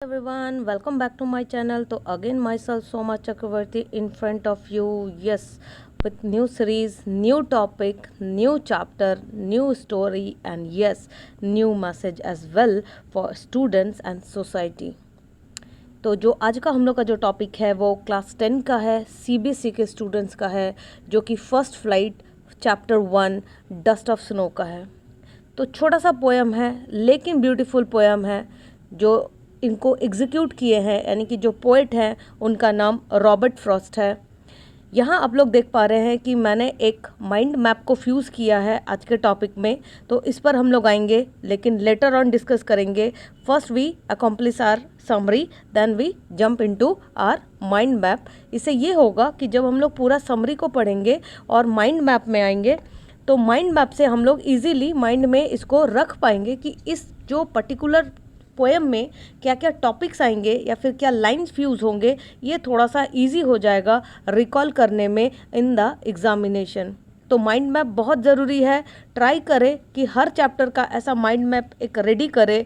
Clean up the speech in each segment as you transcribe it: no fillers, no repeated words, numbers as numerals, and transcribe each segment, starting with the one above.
everyone, welcome back to my channel. So again myself Soma Chakravarti in front of you, yes, with new series, new topic, new chapter, new story, and yes, new message as well for students and society. तो जो आज का हम लोग का जो topic है वो क्लास 10 का है, सीबीएसई के स्टूडेंट्स का है, जो कि first flight chapter 1 dust of snow का है। तो छोटा सा पोएम है लेकिन ब्यूटीफुल पोएम है। जो इनको एग्जीक्यूट किए हैं यानी कि जो पोएट हैं उनका नाम रॉबर्ट फ्रॉस्ट है। यहाँ आप लोग देख पा रहे हैं कि मैंने एक माइंड मैप को फ्यूज़ किया है आज के टॉपिक में, तो इस पर हम लोग आएंगे लेकिन लेटर ऑन डिस्कस करेंगे। First we accomplish our summary, then we jump into our mind map. इससे ये होगा कि जब हम लोग पूरा समरी को पढ़ेंगे और माइंड मैप में आएंगे तो माइंड मैप से हम लोग इजीली माइंड में इसको रख पाएंगे कि इस जो पर्टिकुलर पोएम में क्या क्या टॉपिक्स आएंगे या फिर क्या लाइंस फ्यूज़ होंगे, ये थोड़ा सा इजी हो जाएगा रिकॉल करने में इन द एग्जामिनेशन। तो माइंड मैप बहुत ज़रूरी है। ट्राई करें कि हर चैप्टर का ऐसा माइंड मैप एक रेडी करे,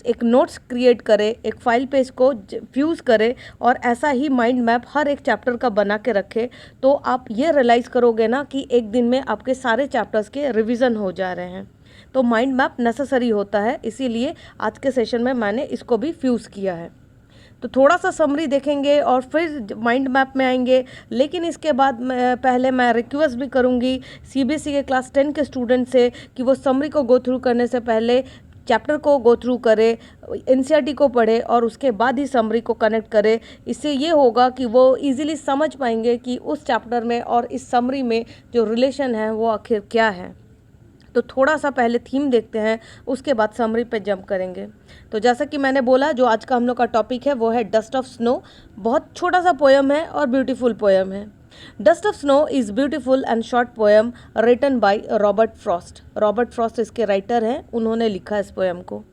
एक नोट्स क्रिएट करे, एक फाइल पेज को फ्यूज़ करे और ऐसा ही माइंड मैप हर एक चैप्टर का बना के रखे। तो आप ये रियलाइज़ करोगे ना कि एक दिन में आपके सारे चैप्टर्स के रिवीजन हो जा रहे हैं। तो माइंड मैप नेसेसरी होता है, इसीलिए आज के सेशन में मैंने इसको भी फ्यूज़ किया है। तो थोड़ा सा समरी देखेंगे और फिर माइंड मैप में आएंगे। लेकिन इसके बाद पहले मैं रिक्वेस्ट भी करूंगी सीबीएसई के क्लास 10 के स्टूडेंट से कि वो समरी को गो थ्रू करने से पहले चैप्टर को गो थ्रू करे, एनसीईआरटी को पढ़े और उसके बाद ही समरी को कनेक्ट करे। इससे ये होगा कि वो इजीली समझ पाएंगे कि उस चैप्टर में और इस समरी में जो रिलेशन है वो आखिर क्या है। तो थोड़ा सा पहले थीम देखते हैं, उसके बाद समरी पे जंप करेंगे। तो जैसा कि मैंने बोला, जो आज का हम लोग का टॉपिक है वो है डस्ट ऑफ स्नो। बहुत छोटा सा पोएम है और ब्यूटीफुल पोएम है। Dust of snow is beautiful and short poem written by Robert Frost. Robert Frost इसके राइटर हैं, उन्होंने लिखा इस पोएम को।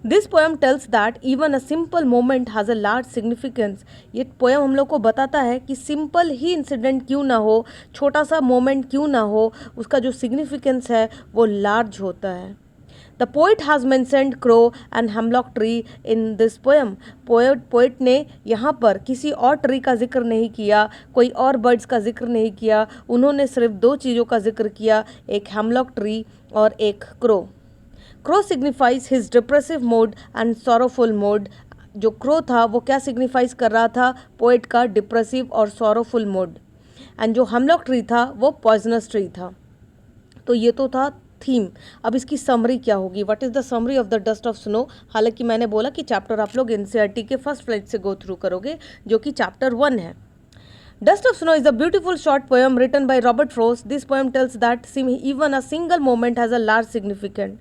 This poem tells that even a simple moment has a large significance. ये पोएम हम लोग को बताता है कि सिंपल ही इंसिडेंट क्यों ना हो, छोटा सा मोमेंट क्यों ना हो, उसका जो सिग्निफिकेंस है वो लार्ज होता है। The poet has mentioned crow and hemlock tree in this poem. Poet ने यहाँ पर किसी और ट्री का जिक्र नहीं किया, कोई और बर्ड्स का जिक्र नहीं किया। उन्होंने सिर्फ दो चीज़ों का जिक्र किया, एक हेमलॉक ट्री और एक crow. Crow signifies his depressive mode and sorrowful mode. जो क्रो था वो क्या सिग्निफाइज कर रहा था? पोएट का डिप्रेसिव और सॉरोफुल मोड। एंड जो हेमलॉक ट्री था वो पॉइजनस ट्री था। तो ये तो था थीम। अब इसकी समरी क्या होगी? What is the summary of the dust of snow? हालांकि मैंने बोला कि चैप्टर आप लोग एनसीईआरटी के फर्स्ट फ्लाइट से गो थ्रू करोगे, जो कि चैप्टर 1 है। Dust of Snow is a beautiful short poem written by Robert Frost. This poem tells that even a single moment has a large significance.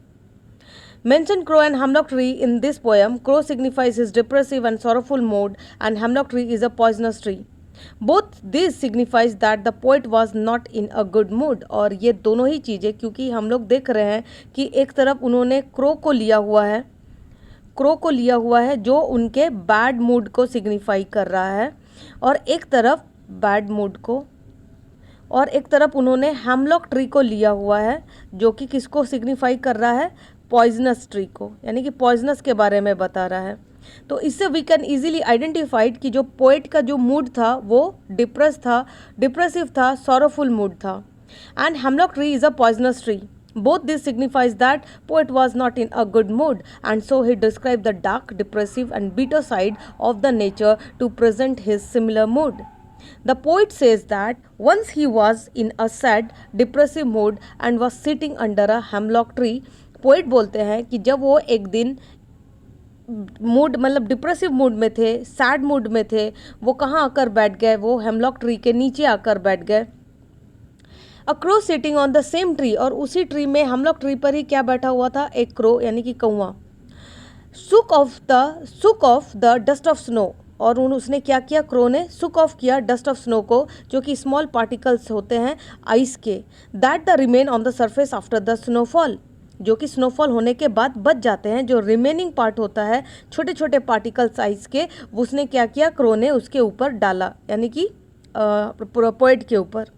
Mention crow and hemlock tree in this poem. Crow signifies his depressive and sorrowful mood, and hemlock tree is a poisonous tree. Both these signifies that the poet was not in a good mood. और ये दोनों ही चीज़ें, क्योंकि हम लोग देख रहे हैं कि एक तरफ उन्होंने क्रो को लिया हुआ है, क्रो को लिया हुआ है जो उनके बैड मूड को सिग्निफाई कर रहा है, और एक तरफ बैड मूड को, और एक तरफ उन्होंने हेमलॉक ट्री को लिया हुआ है जो कि किसको सिग्निफाई कर रहा है? पॉइजनस ट्री को, यानी कि पॉइजनस के बारे में बता रहा है। तो इससे वी कैन इजीली आइडेंटिफाइड कि जो पोएट का जो मूड था वो डिप्रेसिव था, सॉरोफुल मूड था। And hemlock tree is a poisonous tree. Both this signifies that poet was not in a good mood, and so he described the dark, depressive and bitter side of the nature to present his similar mood. The poet says that once he was in a sad, depressive mood and was sitting under a hemlock tree. Poet बोलते हैं कि जब वो एक दिन mood मतलब depressive mood में थे, सैड मूड में थे, वो कहाँ आकर बैठ गए? वो हेमलॉक ट्री के नीचे आकर बैठ गए। A crow sitting on the same tree, और उसी ट्री में, हेमलॉक ट्री पर ही क्या बैठा हुआ था? एक क्रो यानी कि कौवा। सुक of the dust of snow, और उसने क्या किया? क्रो ने सुक ऑफ किया डस्ट ऑफ स्नो को, जो कि स्मॉल पार्टिकल्स होते हैं आइस के, that the remain on the surface after the snowfall, जो कि स्नोफॉल होने के बाद बच जाते हैं। जो रिमेनिंग पार्ट होता है छोटे छोटे पार्टिकल साइज के, उसने क्या किया? क्रो ने उसके ऊपर डाला, यानी कि पोएट के ऊपर।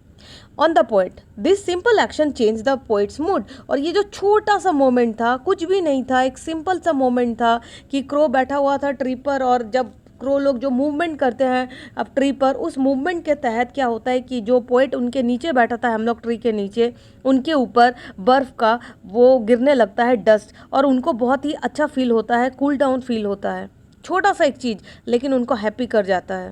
On the poet, this simple action change the poets mood. और ये जो छोटा सा मोमेंट था, कुछ भी नहीं था, एक सिंपल सा मोमेंट था कि क्रो बैठा हुआ था ट्री पर, और जब क्रो लोग जो मूवमेंट करते हैं अब ट्री पर, उस मूवमेंट के तहत क्या होता है कि जो पोएट उनके नीचे बैठा था, हम लोग ट्री के नीचे, उनके ऊपर बर्फ़ का वो गिरने लगता है डस्ट, और उनको बहुत ही अच्छा फील होता है, कूल डाउन फील होता है। छोटा सा एक चीज़ लेकिन उनको हैप्पी कर जाता है।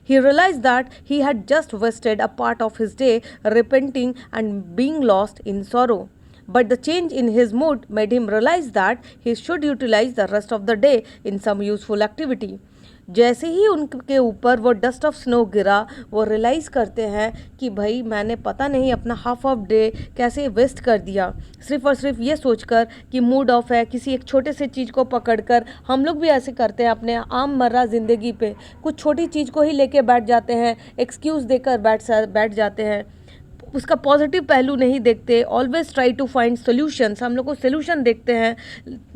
He realized that he had just wasted a part of his day repenting and being lost in sorrow. But the change in his mood made him realize that he should utilize the rest of the day in some useful activity. जैसे ही उनके ऊपर वो dust of snow गिरा, वो realise करते हैं कि भाई मैंने पता नहीं अपना हाफ ऑफ डे कैसे वेस्ट कर दिया, सिर्फ और सिर्फ ये सोचकर कि मूड ऑफ है, किसी एक छोटे से चीज़ को पकड़कर। हम लोग भी ऐसे करते हैं अपने आम मर्रा ज़िंदगी पे, कुछ छोटी चीज़ को ही लेके बैठ जाते हैं, एक्सक्यूज़ देकर बैठ जाते हैं, उसका पॉजिटिव पहलू नहीं देखते। Always try to find solutions, हम लोग को सोल्यूशन देखते हैं,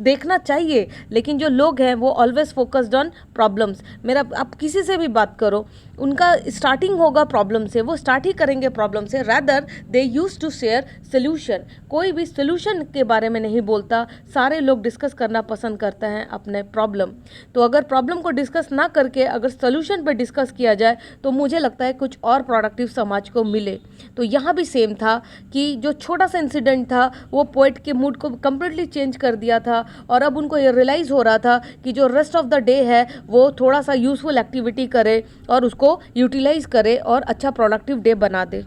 देखना चाहिए, लेकिन जो लोग हैं वो ऑलवेज फोकस्ड ऑन प्रॉब्लम्स। मेरा आप किसी से भी बात करो, उनका स्टार्टिंग होगा प्रॉब्लम से, वो स्टार्ट ही करेंगे प्रॉब्लम से, rather they use to share solution. कोई भी सोल्यूशन के बारे में नहीं बोलता, सारे लोग डिस्कस करना पसंद करते हैं अपने प्रॉब्लम। तो अगर प्रॉब्लम को डिस्कस ना करके अगर सोल्यूशन पर डिस्कस किया जाए तो मुझे लगता है कुछ और प्रोडक्टिव समाज को मिले। तो यहाँ भी सेम था कि जो छोटा सा इंसिडेंट था वो पोएट के मूड को कम्प्लीटली चेंज कर दिया था, और अब उनको ये रियलाइज़ हो रहा था कि जो रेस्ट ऑफ द डे है वो थोड़ा सा यूज़फुल एक्टिविटी करे और उसको यूटिलाइज करे और अच्छा प्रोडक्टिव डे बना दे।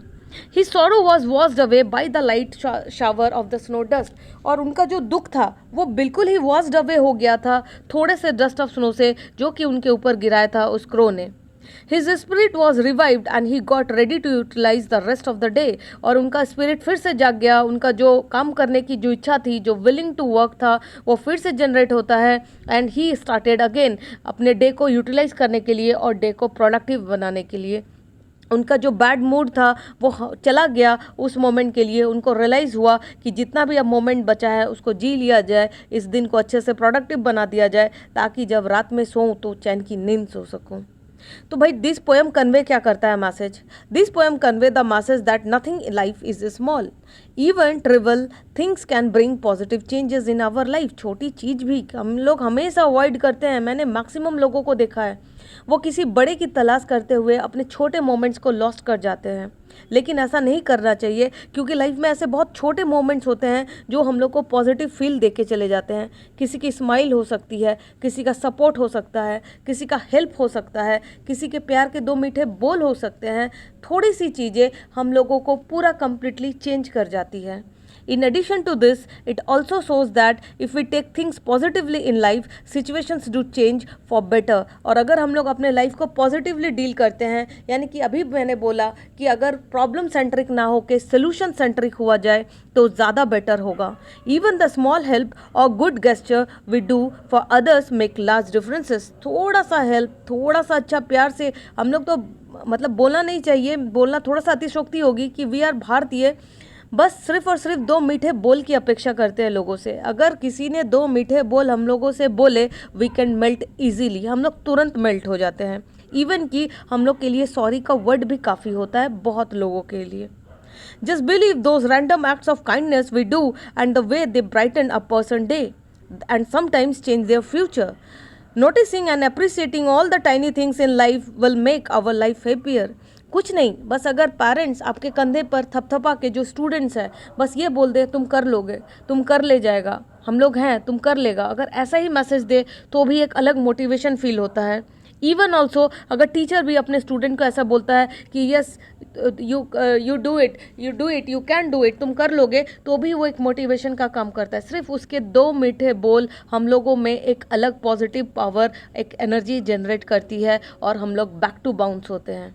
His sorrow was washed away by the light shower of the snow dust. और उनका जो दुख था वो बिल्कुल ही washed away हो गया था थोड़े से डस्ट ऑफ स्नो से जो कि उनके ऊपर गिराया था उस क्रो ने। His spirit was revived and he got ready to utilize the rest of the day. और उनका स्पिरिट फिर से जाग गया, उनका जो काम करने की जो इच्छा थी, जो विलिंग टू वर्क था, वो फिर से जनरेट होता है। एंड ही स्टार्टेड अगेन अपने डे को यूटिलाइज करने के लिए और डे को प्रोडक्टिव बनाने के लिए। उनका जो बैड मूड था वो चला गया उस मोमेंट के लिए। उनको रियलाइज़ हुआ कि जितना भी अब मोमेंट बचा है उसको जी लिया जाए, इस दिन को अच्छे से प्रोडक्टिव बना दिया जाए, ताकि जब रात में सोऊं तो चैन की नींद सो सकूं। तो भाई दिस पोएम कन्वे क्या करता है message? This poem convey the message that nothing in life is small, even trivial things can bring positive changes in our life. छोटी चीज़ भी हम लोग हमेशा अवॉइड करते हैं, मैंने मैक्सिमम लोगों को देखा है, वो किसी बड़े की तलाश करते हुए अपने छोटे मोमेंट्स को लॉस्ट कर जाते हैं। लेकिन ऐसा नहीं करना चाहिए, क्योंकि लाइफ में ऐसे बहुत छोटे मोमेंट्स होते हैं जो हम लोग को पॉजिटिव फील दे के चले जाते हैं। किसी की स्माइल हो सकती है, किसी का सपोर्ट हो सकता है, किसी का हेल्प हो सकता है, किसी के प्यार के दो मीठे बोल हो सकते हैं। थोड़ी सी चीज़ें हम लोगों को पूरा कंप्लीटली चेंज कर जाती है। In addition to this, it also shows that if we take things positively in life, situations do change for better. और अगर हम लोग अपने लाइफ को पॉजिटिवली डील करते हैं, यानी कि अभी मैंने बोला कि अगर प्रॉब्लम सेंट्रिक ना हो के सोल्यूशन सेंट्रिक हुआ जाए तो ज़्यादा बेटर होगा। Even the small help or good gesture we do for others make large differences. थोड़ा सा हेल्प, थोड़ा सा अच्छा प्यार से, हम लोग तो मतलब बोलना नहीं चाहिए, बोलना थोड़ा सा अतिशोक्ति होगी कि वी आर भारतीय, बस सिर्फ और सिर्फ दो मीठे बोल की अपेक्षा करते हैं लोगों से। अगर किसी ने दो मीठे बोल हम लोगों से बोले, वी कैन मेल्ट ईजीली, हम लोग तुरंत मेल्ट हो जाते हैं। इवन कि हम लोग के लिए सॉरी का वर्ड भी काफ़ी होता है बहुत लोगों के लिए। Just believe those random acts of kindness we do and the way they brighten a person day and sometimes change their future. Noticing and appreciating all the tiny things in life will make our life happier. कुछ नहीं, बस अगर parents आपके कंधे पर थपथपा के, जो students हैं, बस ये बोल दे तुम कर लोगे, तुम कर ले जाएगा, हम लोग हैं, तुम कर लेगा, अगर ऐसा ही मैसेज दे तो भी एक अलग मोटिवेशन फील होता है। इवन ऑल्सो अगर टीचर भी अपने स्टूडेंट को ऐसा बोलता है कि yes you do it, you can do it, तुम कर लोगे, तो भी वो एक मोटिवेशन का काम करता है। सिर्फ उसके दो मीठे बोल हम लोगों में एक अलग पॉजिटिव पावर, एक एनर्जी जनरेट करती है और हम लोग बैक टू बाउंस होते हैं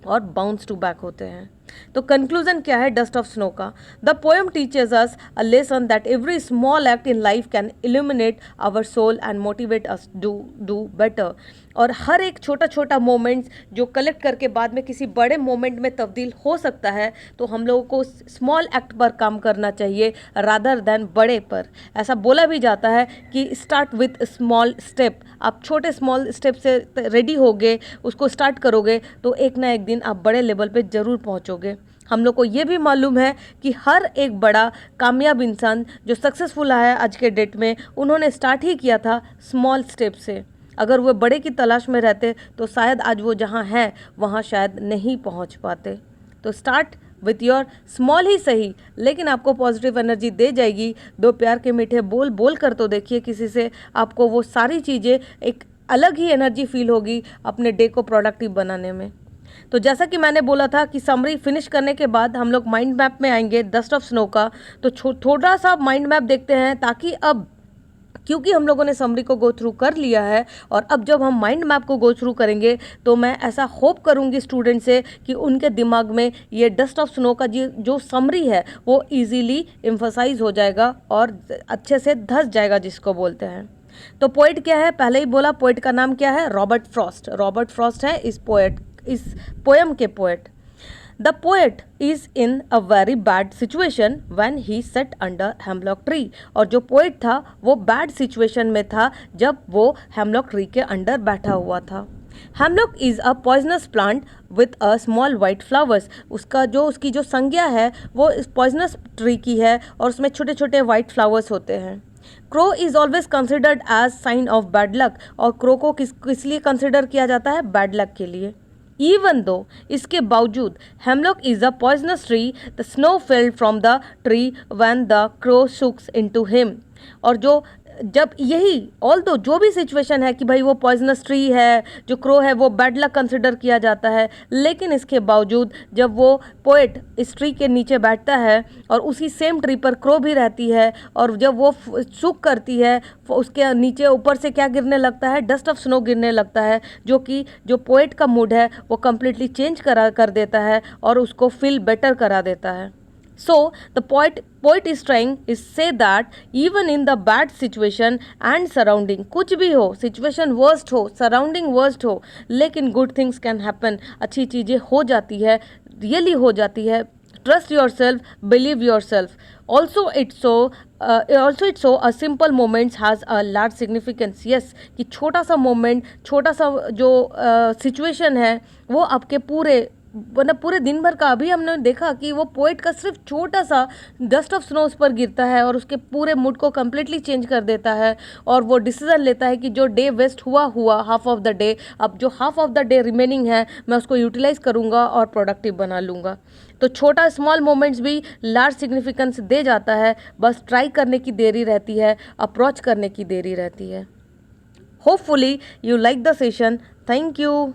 और बाउंस टू बैक होते हैं। तो कंक्लूजन क्या है डस्ट ऑफ स्नो का? The poem teaches us a lesson that every small act in life can illuminate our soul and motivate us do better. और हर एक छोटा छोटा मोमेंट्स जो कलेक्ट करके बाद में किसी बड़े मोमेंट में तब्दील हो सकता है, तो हम लोगों को स्मॉल एक्ट पर काम करना चाहिए रादर दैन बड़े पर। ऐसा बोला भी जाता है कि स्टार्ट विथ स्मॉल स्टेप। आप छोटे स्मॉल स्टेप से रेडी होगे, उसको स्टार्ट करोगे तो एक ना एक दिन आप बड़े लेवल पे ज़रूर पहुंचोगे। हम लोग को ये भी मालूम है कि हर एक बड़ा कामयाब इंसान जो सक्सेसफुल है आज के डेट में, उन्होंने स्टार्ट ही किया था स्मॉल स्टेप से। अगर वो बड़े की तलाश में रहते तो शायद आज वो जहाँ हैं वहाँ शायद नहीं पहुँच पाते। तो स्टार्ट विथ योर स्मॉल ही सही, लेकिन आपको पॉजिटिव एनर्जी दे जाएगी। दो प्यार के मीठे बोल बोल कर तो देखिए किसी से, आपको वो सारी चीज़ें एक अलग ही एनर्जी फील होगी अपने डे को प्रोडक्टिव बनाने में। तो जैसा कि मैंने बोला था कि समरी फिनिश करने के बाद हम लोग माइंड मैप में आएंगे डस्ट ऑफ स्नो का। तो थोड़ा सा माइंड मैप देखते हैं, ताकि अब क्योंकि हम लोगों ने समरी को गो थ्रू कर लिया है और अब जब हम माइंड मैप को गो थ्रू करेंगे तो मैं ऐसा होप करूंगी स्टूडेंट से कि उनके दिमाग में ये डस्ट ऑफ स्नो का जो समरी है वो इजीली एम्फसाइज हो जाएगा और अच्छे से धस जाएगा, जिसको बोलते हैं। तो पोएट क्या है, पहले ही बोला, पोएट का नाम क्या है, रॉबर्ट फ्रॉस्ट। रॉबर्ट फ्रॉस्ट है इस पोएम के poet. The poet is in a very bad situation when he sat under hemlock tree। और जो पोएट था वो बैड सिचुएशन में था जब वो हेमलॉक ट्री के अंडर बैठा हुआ था। Hemlock is a poisonous plant with a small white flowers. उसकी जो संज्ञा है वो इस पॉइजनस ट्री की है और उसमें छोटे छोटे वाइट फ्लावर्स होते हैं। Crow is always considered as sign of bad luck. और क्रो को किस लिए कंसिडर किया जाता है, बैड लक के लिए। इवन दो, इसके बावजूद, hemlock is a poisonous tree, the snow fell from the tree when the crow shook into him. और जब यही ऑल दो जो भी सिचुएशन है कि भाई वो पॉइजनस ट्री है, जो क्रो है वो बैड लक कंसिडर किया जाता है, लेकिन इसके बावजूद जब वो पोएट इस ट्री के नीचे बैठता है और उसी सेम ट्री पर क्रो भी रहती है, और जब वो सूख करती है उसके नीचे ऊपर से क्या गिरने लगता है, डस्ट ऑफ स्नो गिरने लगता है, जो पोएट का मूड है वो कम्प्लीटली चेंज कर देता है और उसको फील बेटर करा देता है। So the poet is trying to say that even in the bad situation and surrounding, कुछ भी हो, situation worst हो, surrounding worst हो, लेकिन good things can happen, अच्छी चीज़ें हो जाती है, really हो जाती है। Trust yourself, believe yourself. Also it's so a simple moments has a large significance. Yes, कि छोटा सा मोमेंट, छोटा सा जो सिचुएशन है वो आपके पूरे दिन भर का, अभी हमने देखा कि वो पोएट का सिर्फ छोटा सा डस्ट ऑफ स्नो उस पर गिरता है और उसके पूरे मूड को कम्प्लीटली चेंज कर देता है, और वो डिसीजन लेता है कि जो डे वेस्ट हुआ हाफ ऑफ द डे, अब जो half of the day remaining है मैं उसको यूटिलाइज करूँगा और प्रोडक्टिव बना लूँगा। तो छोटा स्मॉल मोमेंट्स भी लार्ज सिग्निफिकेंस दे जाता है, बस ट्राई करने की देरी रहती है, अप्रोच करने की देरी रहती है। Hopefully you like the session. Thank you.